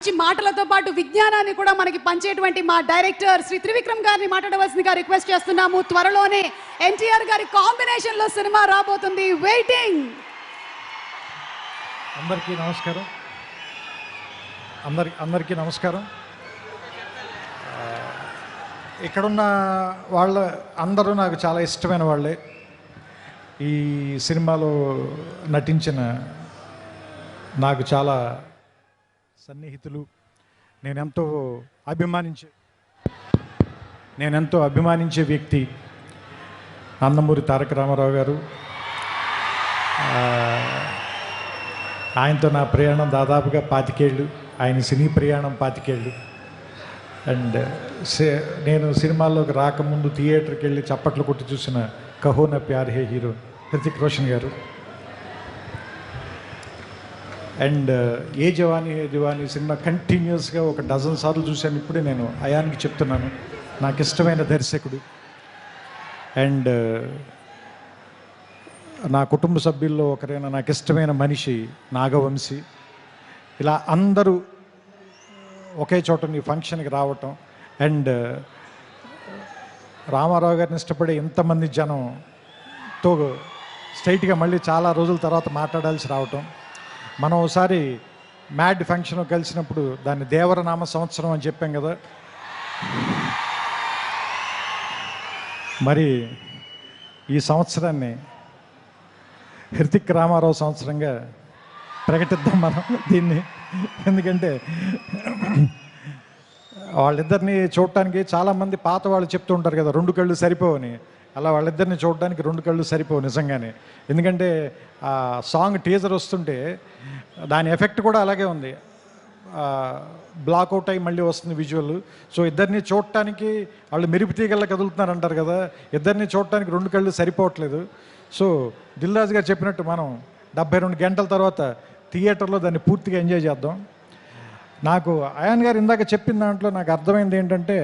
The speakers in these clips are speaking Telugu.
మాటలతో పాటు విజ్ఞానాన్ని కూడా మనకి పంచేటువంటి మా డైరెక్టర్ శ్రీ త్రివిక్రమ్ గారిని మాట్లాడవలసిందిగా రిక్వెస్ట్ చేస్తున్నాము. త్వరలోనే ఎన్టీఆర్ గారి కాంబినేషన్ లో సినిమా రాబోతుంది. వెయిటింగ్. అందరికీ నమస్కారం. అందరికీ నమస్కారం. ఇక్కడున్న వాళ్ళ అందరూ నాకు చాలా ఇష్టమైన వాళ్ళే. ఈ సినిమాలో నటించిన నాకు చాలా సన్నిహితులు. నేనెంతో అభిమానించే వ్యక్తి నందమూరి తారక రామారావు గారు. ఆయనతో నా ప్రయాణం దాదాపుగా 25 ఏళ్ళు. ఆయన సినీ ప్రయాణం 25 ఏళ్ళు. అండ్ నేను సినిమాల్లోకి రాకముందు థియేటర్కి వెళ్ళి చప్పట్లు కొట్టి చూసిన కహో నా ప్యార్ హే హీరో హృతిక్ రోషన్ గారు. అండ్ ఏ జవానీ సినిమా కంటిన్యూస్గా ఒక డజన్ సార్లు చూశాను. ఇప్పుడే నేను అయాన్కి చెప్తున్నాను, నాకు ఇష్టమైన దర్శకుడు. అండ్ నా కుటుంబ సభ్యుల్లో ఒకరైన నాకు ఇష్టమైన మనిషి నాగవంశీ. ఇలా అందరూ ఒకే చోట ఈ ఫంక్షన్కి రావటం, అండ్ రామారావు గారిని ఇష్టపడే ఎంతమంది జనంతో స్ట్రైట్గా మళ్ళీ చాలా రోజుల తర్వాత మాట్లాడాల్సి రావటం. మనం ఒకసారి మ్యాడ్ ఫంక్షన్ కలిసినప్పుడు దాన్ని దేవరనామ సంవత్సరం అని చెప్పాం కదా. మరి ఈ సంవత్సరాన్ని హృతిక్ రామారావు సంవత్సరంగా ప్రకటిద్దాం మనం దీన్ని. ఎందుకంటే వాళ్ళిద్దరిని చూడటానికి చాలామంది పాత వాళ్ళు చెప్తూ ఉంటారు కదా, 2 కళ్ళు సరిపోవని. అలా వాళ్ళిద్దరిని చూడడానికి 2 కళ్ళు సరిపోవు నిజంగానే. ఎందుకంటే ఆ సాంగ్ టీజర్ వస్తుంటే దాని ఎఫెక్ట్ కూడా అలాగే ఉంది. బ్లాక్అవుట్ అయ్యి మళ్ళీ వస్తుంది విజువల్. సో ఇద్దరిని చూడటానికి వాళ్ళు మెరుపు తీగల్లా కదులుతున్నారు అంటారు కదా, ఇద్దరిని చూడటానికి 2 కళ్ళు సరిపోవట్లేదు. సో దిల్ రాజు గారు చెప్పినట్టు మనం 72 గంటల తర్వాత థియేటర్లో దాన్ని పూర్తిగా ఎంజాయ్ చేద్దాం. నాకు అయాన్ గారు ఇందాక చెప్పిన దాంట్లో నాకు అర్థమైంది ఏంటంటే,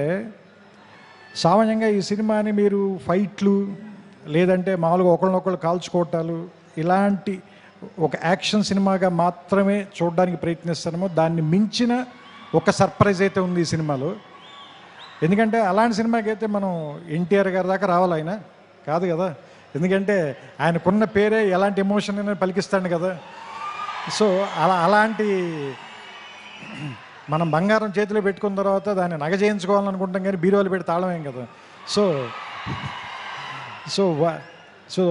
సామాన్యంగా ఈ సినిమాని మీరు ఫైట్లు లేదంటే మామూలుగా ఒకళ్ళనొకళ్ళు కాల్చుకోవటాలు ఇలాంటి ఒక యాక్షన్ సినిమాగా మాత్రమే చూడడానికి ప్రయత్నిస్తాము. దాన్ని మించిన ఒక సర్ప్రైజ్ అయితే ఉంది ఈ సినిమాలో. ఎందుకంటే అలాంటి సినిమాకి అయితే మనం ఎన్టీఆర్ గారి దాకా రావాలి, ఆయన కాదు కదా. ఎందుకంటే ఆయనకున్న పేరే ఎలాంటి ఎమోషన్ అయినా పలికిస్తాడు కదా. సో అలాంటి మనం బంగారం చేతిలో పెట్టుకున్న తర్వాత దాన్ని నగ చేయించుకోవాలనుకుంటాం, కానీ బీరువాలు పెట్టి తాళమేం కదా. సో సో సో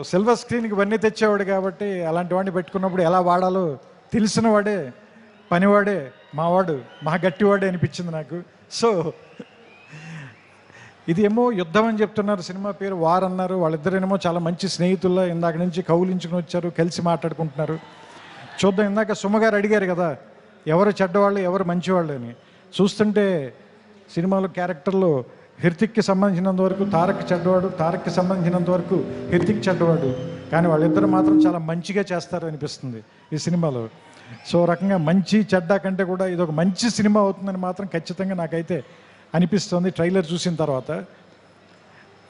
సిల్వర్ స్క్రీన్కి ఇవన్నీ తెచ్చేవాడు కాబట్టి అలాంటి వాడిని పెట్టుకున్నప్పుడు ఎలా వాడాలో తెలిసిన వాడే, పనివాడే, మావాడు, మా గట్టివాడే అనిపించింది నాకు. సో ఇది ఏమో యుద్ధం అని చెప్తున్నారు, సినిమా పేరు వార్ అన్నారు. వాళ్ళిద్దరేమో చాలా మంచి స్నేహితుల్లో ఇందాక నుంచి కౌలించుకుని వచ్చారు, కలిసి మాట్లాడుకుంటున్నారు. చూద్దాం. ఇందాక సుమగారు అడిగారు కదా ఎవరు చెడ్డవాళ్ళు ఎవరు మంచివాళ్ళు అని. చూస్తుంటే సినిమాలో క్యారెక్టర్లో హృతిక్కి సంబంధించినంత వరకు తారక్ చెడ్డవాడు, తారక్కి సంబంధించినంత వరకు హృతిక్ చెడ్డవాడు. కానీ వాళ్ళిద్దరు మాత్రం చాలా మంచిగా చేస్తారు అనిపిస్తుంది ఈ సినిమాలో. సో రకంగా మంచి చెడ్డ కంటే కూడా ఇది ఒక మంచి సినిమా అవుతుందని మాత్రం ఖచ్చితంగా నాకైతే అనిపిస్తుంది. ట్రైలర్ చూసిన తర్వాత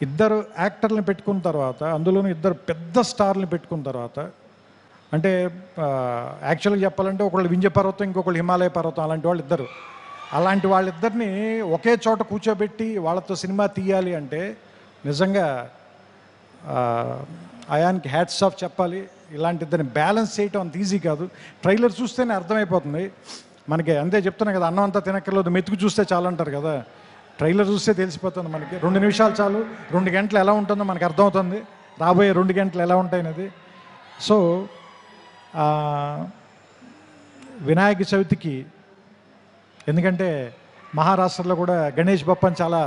ఇద్దరు యాక్టర్లను పెట్టుకున్న తర్వాత, అందులోనూ ఇద్దరు పెద్ద స్టార్ని పెట్టుకున్న తర్వాత, అంటే యాక్చువల్గా చెప్పాలంటే ఒకళ్ళు వింధ్య పర్వతం, ఇంకొకళ్ళు హిమాలయ పర్వతం, అలాంటి వాళ్ళు ఇద్దరు. అలాంటి వాళ్ళిద్దరిని ఒకే చోట కూర్చోబెట్టి వాళ్ళతో సినిమా తీయాలి అంటే నిజంగా అయాన్కి హ్యాట్స్ ఆఫ్ చెప్పాలి. ఇలాంటి ఇద్దరిని బ్యాలెన్స్ చేయటం అంత ఈజీ కాదు. ట్రైలర్ చూస్తేనే అర్థమైపోతుంది మనకి. అంతే చెప్తున్నా కదా, అన్నం అంతా తినక్కర్లేదు, మెతుకు చూస్తే చాలు అంటారు కదా. ట్రైలర్ చూస్తే తెలిసిపోతుంది మనకి. 2 నిమిషాలు చాలు, 2 గంటలు ఎలా ఉంటుందో మనకు అర్థమవుతుంది, రాబోయే 2 గంటలు ఎలా ఉంటాయనేది. సో వినాయక చవితికి, ఎందుకంటే మహారాష్ట్రలో కూడా గణేష్ బప్పని చాలా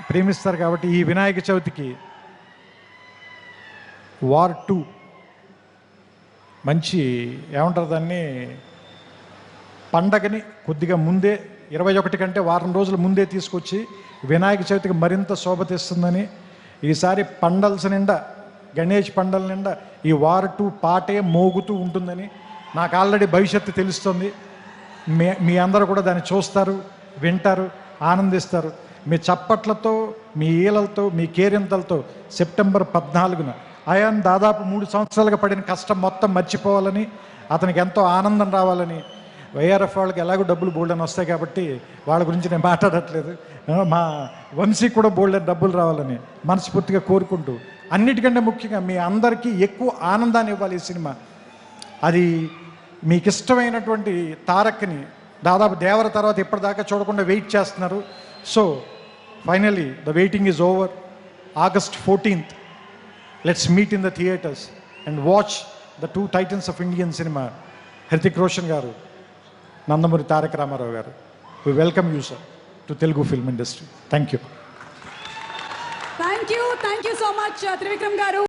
ప్రేమిస్తారు కాబట్టి ఈ వినాయక చవితికి వార్ 2 మంచి ఏమంటారు దాన్ని, పండగని కొద్దిగా ముందే 21 కంటే వారం రోజుల ముందే తీసుకొచ్చి వినాయక చవితికి మరింత శోభ తెస్తుందని, ఈసారి పండల్స్ నిండా, గణేష్ పండల నిండా ఈ వార్ 2 పాటే మోగుతూ ఉంటుందని నాకు ఆల్రెడీ భవిష్యత్తు తెలుస్తుంది. మీ అందరూ కూడా దాన్ని చూస్తారు, వింటారు, ఆనందిస్తారు. మీ చప్పట్లతో, మీ ఈలలతో, మీ కేరింతలతో సెప్టెంబర్ 14న అయాన్ దాదాపు 3 సంవత్సరాలుగా పడిన కష్టం మొత్తం మర్చిపోవాలని, అతనికి ఎంతో ఆనందం రావాలని, వైఆర్ఎఫ్ వాళ్ళకి ఎలాగో డబ్బులు బోల్డ్ అని వస్తాయి కాబట్టి వాళ్ళ గురించి నేను మాట్లాడట్లేదు. మా వంశీ కూడా బోల్డ్ అని డబ్బులు రావాలని మనస్ఫూర్తిగా కోరుకుంటూ, అన్నిటికంటే ముఖ్యంగా మీ అందరికీ ఎక్కువ ఆనందాన్ని ఇవ్వాలి ఈ సినిమా. అది మీకు ఇష్టమైనటువంటి తారక్ని దాదాపు దేవర తర్వాత ఇప్పటిదాకా చూడకుండా వెయిట్ చేస్తున్నారు. So finally the waiting is over. August 14th, let's meet in the theaters and watch the two titans of Indian cinema, Hrithik Roshan garu, Nandamuri Tarak Ramarao garu. We welcome you, sir, to Telugu film industry. Thank you. Thank you so much, Trivikram garu.